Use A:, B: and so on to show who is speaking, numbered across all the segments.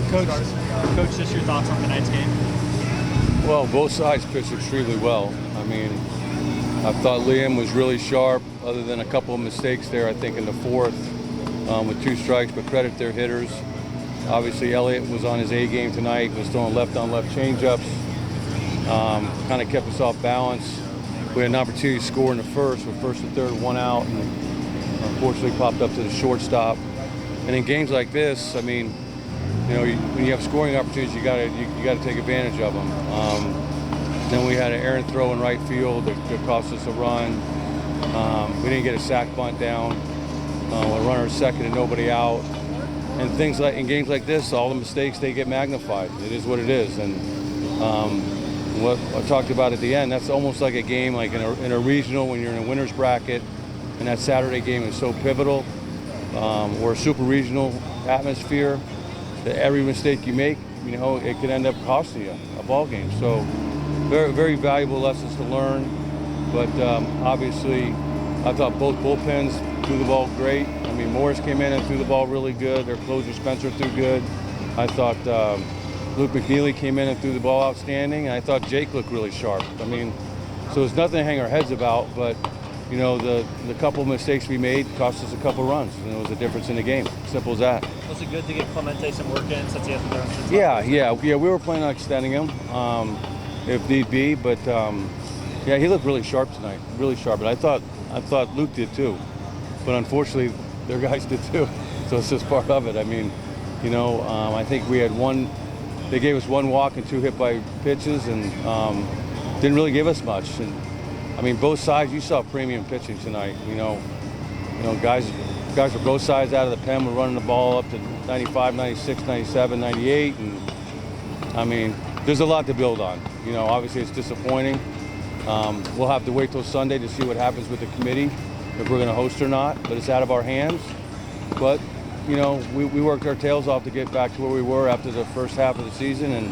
A: Coach, just your thoughts on tonight's game?
B: Well, both sides pitched extremely well. I mean, I thought Liam was really sharp, other than a couple of mistakes there, I think, in the fourth with 2 strikes, but credit their hitters. Obviously, Elliott was on his A game tonight, was throwing left-on-left changeups, kind of kept us off balance. We had an opportunity to score in the first, with first and third, 1 out, and unfortunately popped up to the shortstop. And in games like this, I mean, you know, when you have scoring opportunities, you got to take advantage of them. Then we had an errant throw in right field that cost us a run. We didn't get a sac bunt down. A runner at second and nobody out. And things like in games like this, all the mistakes, they get magnified. It is what it is. And what I talked about at the end, that's almost like a game like in a regional when you're in a winner's bracket, and that Saturday game is so pivotal, or a super regional atmosphere, that every mistake you make, you know, it could end up costing you a ball game. So very, very valuable lessons to learn. But obviously, I thought both bullpens threw the ball great. I mean, Morris came in and threw the ball really good. Their closer, Spencer, threw good. I thought Luke McNeely came in and threw the ball outstanding. And I thought Jake looked really sharp. I mean, so there's nothing to hang our heads about, but you know, the couple of mistakes we made cost us a couple runs, and it was a difference in the game. Simple as that.
A: Was it good to get Clemente some work in since he hasn't done since?
B: Yeah. We were planning on extending him if need be, but yeah, he looked really sharp tonight, really sharp. But I thought Luke did too, but unfortunately, their guys did too. So it's just part of it. I mean, you know, I think we had one. They gave us 1 walk and 2 hit by pitches, and didn't really give us much. And I mean, both sides, you saw premium pitching tonight. You know, guys for both sides out of the pen were running the ball up to 95, 96, 97, 98, and I mean, there's a lot to build on. You know, obviously it's disappointing. We'll have to wait till Sunday to see what happens with the committee, if we're going to host or not, but it's out of our hands. But, you know, we worked our tails off to get back to where we were after the first half of the season, and,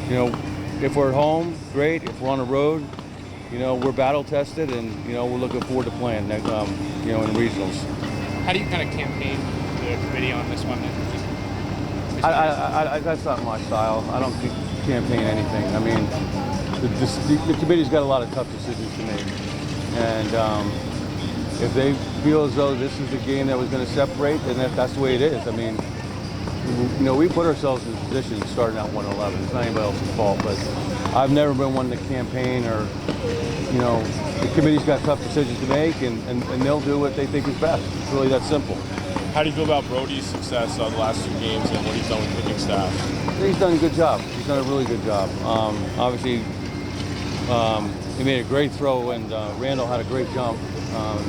B: you know, if we're at home, great. If we're on the road, you know, we're battle tested, and, you know, we're looking forward to playing, you know, in regionals.
C: How do you kind of campaign the committee on this one?
B: That's not my style. I don't campaign anything. I mean, the committee's got a lot of tough decisions to make, and if they feel as though this is the game that was going to separate, then that's the way it is. I mean, you know, we put ourselves in a position starting out 1-11. It's not anybody else's fault, but I've never been one to campaign, or, you know, the committee's got tough decisions to make, and they'll do what they think is best. It's really that simple.
D: How do you feel about Brody's success the last 2 games and what he's done with the pitching staff?
B: He's done a good job. He's done a really good job. Obviously, he made a great throw, and Randall had a great jump.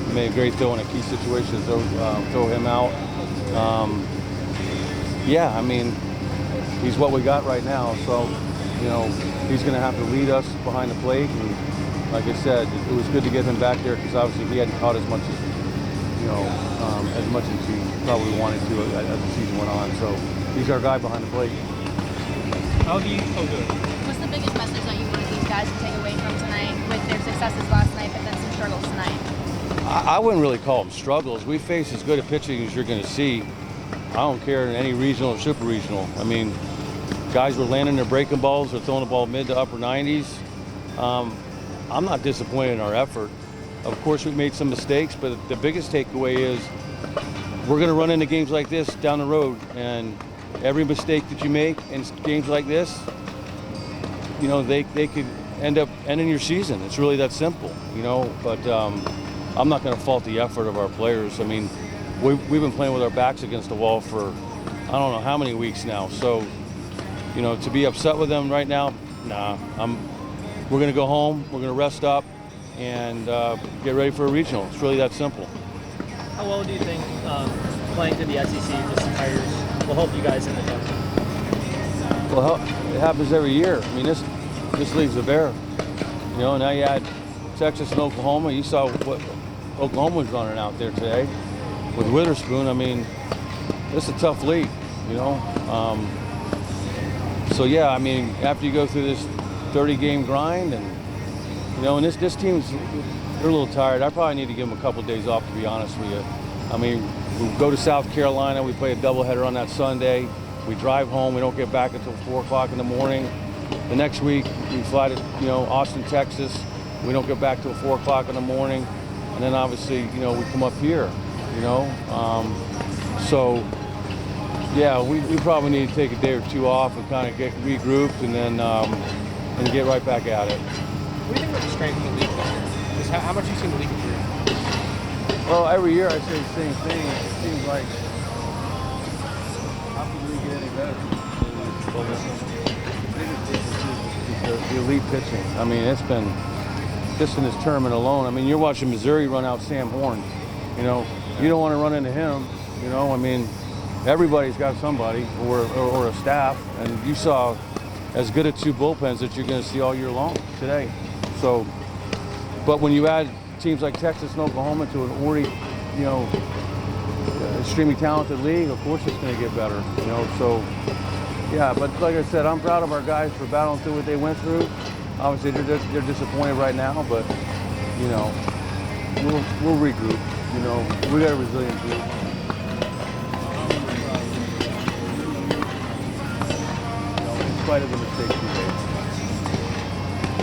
B: He made a great throw in a key situation to throw him out. Yeah, I mean, he's what we got right now. So, you know, he's going to have to lead us behind the plate. And like I said, it was good to get him back there, because obviously he hadn't caught as much as, you know, as much as he probably wanted to as the season went on. So he's our guy behind the plate.
A: How do you? Oh, good.
E: What's the biggest message that you want these guys to take away from tonight with their successes last night, but then some struggles tonight?
B: I wouldn't really call them struggles. We face as good a pitching as you're going to see. I don't care in any regional or super regional. I mean, guys were landing their breaking balls or throwing the ball mid to upper 90s. I'm not disappointed in our effort. Of course, we made some mistakes, but the biggest takeaway is we're going to run into games like this down the road, and every mistake that you make in games like this, you know, they could end up ending your season. It's really that simple, you know. But I'm not going to fault the effort of our players. I mean, we've been playing with our backs against the wall for I don't know how many weeks now. So, you know, to be upset with them right now, nah. We're going to go home. We're going to rest up and get ready for a regional. It's really that simple.
A: How well do you think playing through the SEC this entire year will help you guys in the tournament?
B: Well, it happens every year. I mean, this league's a bear. You know, now you add Texas and Oklahoma. You saw what Oklahoma was running out there today with Witherspoon. I mean, it's a tough league, you know. So yeah, I mean, after you go through this 30-game grind, and you know, and this team's, they're a little tired. I probably need to give them a couple of days off, to be honest with you. I mean, we go to South Carolina. We play a doubleheader on that Sunday. We drive home. We don't get back until 4 o'clock in the morning. The next week, we fly to, Austin, Texas. We don't get back till 4 o'clock in the morning. And then obviously, we come up here, So, yeah, we probably need to take a day or two off and kind of get regrouped and then and get right back at it.
C: What do you think about the strength of the league this year? Just how much have you seen the league improve?
B: Well, every year I say the same thing. It seems like, how can we get any better? The elite pitching. I mean, it's been, just in this tournament alone, I mean, you're watching Missouri run out Sam Horn. You don't want to run into him. I mean, everybody's got somebody or a staff, and you saw as good a two bullpens that you're going to see all year long today. So, but when you add teams like Texas and Oklahoma to an already, extremely talented league, of course it's going to get better. So yeah. But like I said, I'm proud of our guys for battling through what they went through. Obviously, they're disappointed right now, but we'll regroup. We got a resilient group. In spite of the mistakes we made.